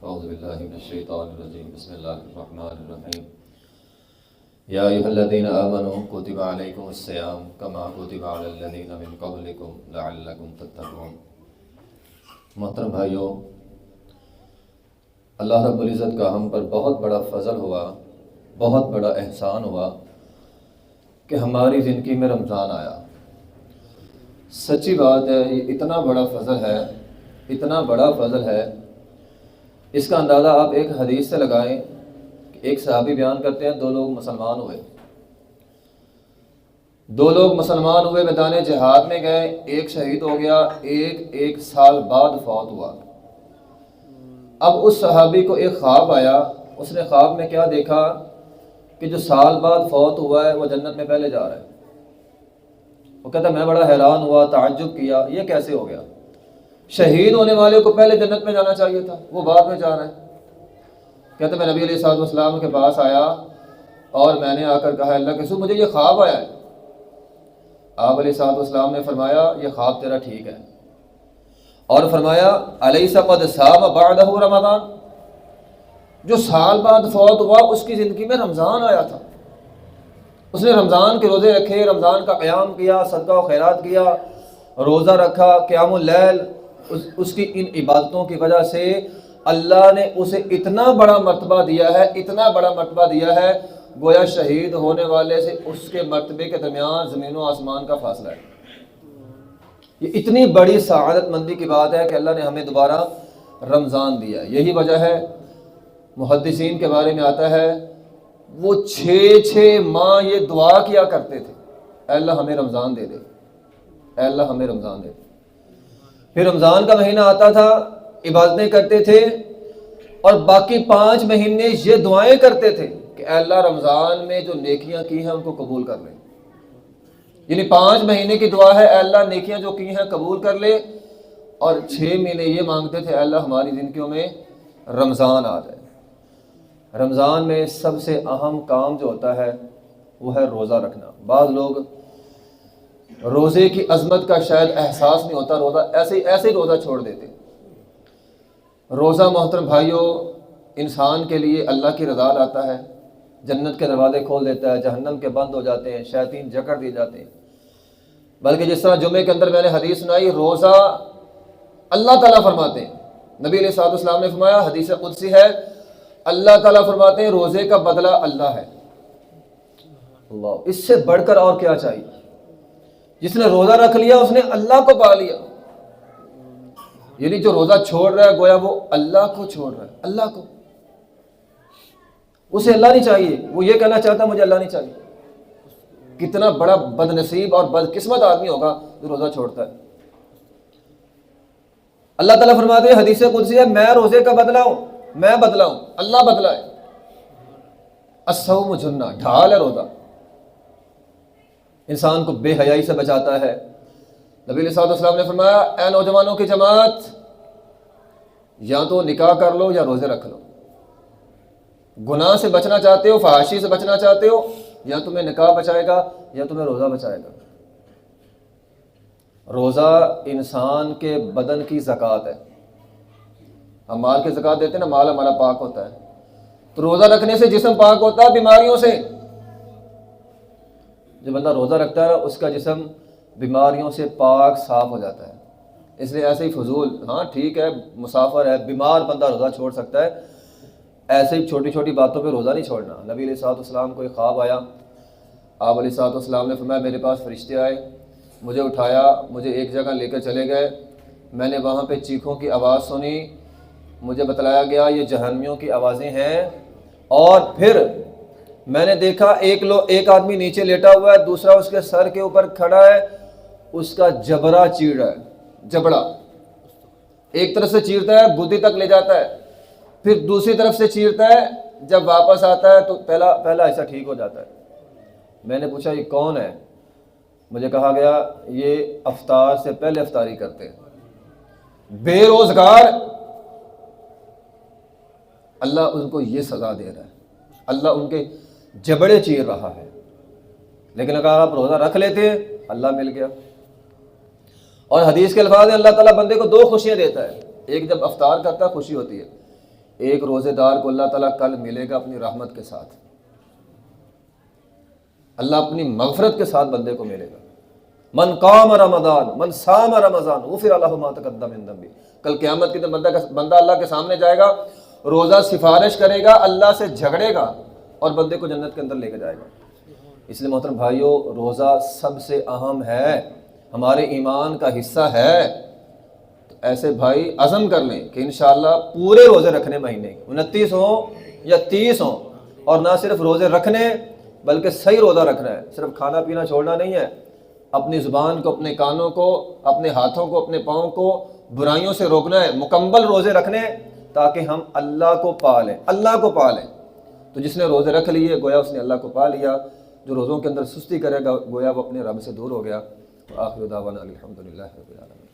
اعوذ باللہ من الشیطان الرجیم بسم اللہ الرحمن الرحیم یا ایھا الذین آمنوا کتب علیکم الصیام کما کتب علی الذین من قبلکم لعلکم تتقون۔ محترم بھائیو، اللہ رب العزت کا ہم پر بہت بڑا فضل ہوا، بہت بڑا احسان ہوا کہ ہماری زندگی میں رمضان آیا۔ سچی بات ہے، یہ اتنا بڑا فضل ہے، اتنا بڑا فضل ہے، اس کا اندازہ آپ ایک حدیث سے لگائیں کہ ایک صحابی بیان کرتے ہیں دو لوگ مسلمان ہوئے، میدان جہاد میں گئے، ایک شہید ہو گیا، ایک سال بعد فوت ہوا۔ اب اس صحابی کو ایک خواب آیا، اس نے خواب میں کیا دیکھا کہ جو سال بعد فوت ہوا ہے وہ جنت میں پہلے جا رہا ہے۔ وہ کہتا میں بڑا حیران ہوا، تعجب کیا، یہ کیسے ہو گیا؟ شہید ہونے والے کو پہلے جنت میں جانا چاہیے تھا، وہ بعد میں جا رہا ہے۔ کہتا میں نبی علیہ الصلوۃ والسلام کے پاس آیا اور میں نے آ کر کہا اللہ کے رسول مجھے یہ خواب آیا ہے۔ آپ علیہ الصلوۃ والسلام نے فرمایا یہ خواب تیرا ٹھیک ہے، اور فرمایا الیس قد صام بعدہ رمضان، جو سال بعد فوت ہوا اس کی زندگی میں رمضان آیا تھا، اس نے رمضان کے روزے رکھے، رمضان کا قیام کیا، صدقہ و خیرات کیا، روزہ رکھا، قیام اللیل، اس کی ان عبادتوں کی وجہ سے اللہ نے اسے اتنا بڑا مرتبہ دیا ہے، اتنا بڑا مرتبہ دیا ہے، گویا شہید ہونے والے سے اس کے مرتبے کے درمیان زمین و آسمان کا فاصلہ ہے۔ یہ اتنی بڑی سعادت مندی کی بات ہے کہ اللہ نے ہمیں دوبارہ رمضان دیا۔ یہی وجہ ہے محدثین کے بارے میں آتا ہے وہ 6 ماہ یہ دعا کیا کرتے تھے اے اللہ ہمیں رمضان دے دے، اے اللہ ہمیں رمضان دے دے۔ پھر رمضان کا مہینہ آتا تھا، عبادتیں کرتے تھے، اور باقی 5 مہینے یہ دعائیں کرتے تھے کہ اے اللہ رمضان میں جو نیکیاں کی ہیں ان کو قبول کر لے۔ یعنی 5 مہینے کی دعا ہے اے اللہ نیکیاں جو کی ہیں قبول کر لے، اور 6 مہینے یہ مانگتے تھے اے اللہ ہماری زندگیوں میں رمضان آ جائے۔ رمضان میں سب سے اہم کام جو ہوتا ہے وہ ہے روزہ رکھنا۔ بعض لوگ روزے کی عظمت کا شاید احساس نہیں ہوتا، روزہ ایسے ہی روزہ چھوڑ دیتے۔ روزہ محترم بھائیوں انسان کے لیے اللہ کی رضا لاتا ہے، جنت کے دروازے کھول دیتا ہے، جہنم کے بند ہو جاتے ہیں، شیاطین جکڑ دیے جاتے ہیں۔ بلکہ جس طرح جمعے کے اندر میں نے حدیث سنائی، روزہ اللہ تعالیٰ فرماتے ہیں، نبی علیہ الصلوۃ والسلام نے فرمایا، حدیث قدسی ہے، اللہ تعالیٰ فرماتے ہیں روزے کا بدلہ اللہ ہے۔ اللہ، اس سے بڑھ کر اور کیا چاہیے؟ جس نے روزہ رکھ لیا اس نے اللہ کو پا لیا۔ یعنی جو روزہ چھوڑ رہا ہے گویا وہ اللہ کو چھوڑ رہا ہے، اللہ کو، اسے اللہ نہیں چاہیے، وہ یہ کہنا چاہتا ہے مجھے اللہ نہیں چاہیے۔ کتنا بڑا بد نصیب اور بدقسمت آدمی ہوگا جو روزہ چھوڑتا ہے۔ اللہ تعالیٰ فرماتے ہیں حدیث قدسی ہے میں روزے کا بدلہ ہوں، میں بدلہ ہوں، اللہ بدلہ ہے۔ الصوم جنہ، ڈھال ہے روزہ، انسان کو بے حیائی سے بچاتا ہے۔ نبی علیہ الصلوۃ والسلام نے فرمایا اے نوجوانوں کی جماعت، یا تو نکاح کر لو یا روزے رکھ لو۔ گناہ سے بچنا چاہتے ہو، فحاشی سے بچنا چاہتے ہو، یا تمہیں نکاح بچائے گا یا تمہیں روزہ بچائے گا۔ روزہ انسان کے بدن کی زکوٰۃ ہے۔ ہم مال کی زکوٰۃ دیتے ہیں نا، مال ہمارا پاک ہوتا ہے، تو روزہ رکھنے سے جسم پاک ہوتا ہے بیماریوں سے۔ جو بندہ روزہ رکھتا ہے اس کا جسم بیماریوں سے پاک صاف ہو جاتا ہے۔ اس لیے ایسے ہی فضول، ہاں ٹھیک ہے مسافر ہے، بیمار بندہ روزہ چھوڑ سکتا ہے، ایسے ہی چھوٹی چھوٹی باتوں پہ روزہ نہیں چھوڑنا۔ نبی علیہ الصلوۃ والسلام کو ایک خواب آیا، آپ علیہ الصلوۃ والسلام نے فرمایا میرے پاس فرشتے آئے، مجھے اٹھایا، مجھے ایک جگہ لے کر چلے گئے، میں نے وہاں پہ چیخوں کی آواز سنی، مجھے بتلایا گیا یہ جہنمیوں کی آوازیں ہیں، اور پھر میں نے دیکھا ایک آدمی نیچے لیٹا ہوا ہے، دوسرا اس کے سر کے اوپر کھڑا ہے، اس کا جبڑا چیر رہا ہے، جبڑا ایک طرف سے چیرتا ہے گدی تک لے جاتا ہے، پھر دوسری طرف سے چیرتا ہے، جب واپس آتا ہے تو پہلا ایسا ٹھیک ہو جاتا ہے۔ میں نے پوچھا یہ کون ہے؟ مجھے کہا گیا یہ افطار سے پہلے افطاری کرتے ہیں، بے روزگار، اللہ ان کو یہ سزا دے رہا ہے، اللہ ان کے جبڑے چیر رہا ہے۔ لیکن اگر آپ روزہ رکھ لیتے اللہ مل گیا۔ اور حدیث کے الفاظ ہیں اللہ تعالیٰ بندے کو 2 خوشیاں دیتا ہے، ایک جب افطار کرتا ہے خوشی ہوتی ہے، ایک روزے دار کو اللہ تعالیٰ کل ملے گا اپنی رحمت کے ساتھ، اللہ اپنی مغفرت کے ساتھ بندے کو ملے گا۔ من قام رمضان من صام رمضان غفر له ما تقدم من ذنبه، کل قیامت کے دن بندہ اللہ کے سامنے جائے گا، روزہ سفارش کرے گا، اللہ سے جھگڑے گا اور بندے کو جنت کے اندر لے کے جائے گا۔ اس لیے محترم بھائیوں، روزہ سب سے اہم ہے، ہمارے ایمان کا حصہ ہے۔ تو ایسے بھائی عزم کر لیں کہ انشاءاللہ پورے روزے رکھنے مہینے 29 ہوں یا 30 ہوں، اور نہ صرف روزے رکھنے بلکہ صحیح روزہ رکھنا ہے، صرف کھانا پینا چھوڑنا نہیں ہے، اپنی زبان کو، اپنے کانوں کو، اپنے ہاتھوں کو، اپنے پاؤں کو برائیوں سے روکنا ہے، مکمل روزے رکھنے تاکہ ہم اللہ کو پا لیں، اللہ کو پا لیں۔ تو جس نے روزے رکھ لیے گویا اس نے اللہ کو پا لیا، جو روزوں کے اندر سستی کرے گا گویا وہ اپنے رب سے دور ہو گیا۔ آخر دعوانا الحمدللہ رب العالمین۔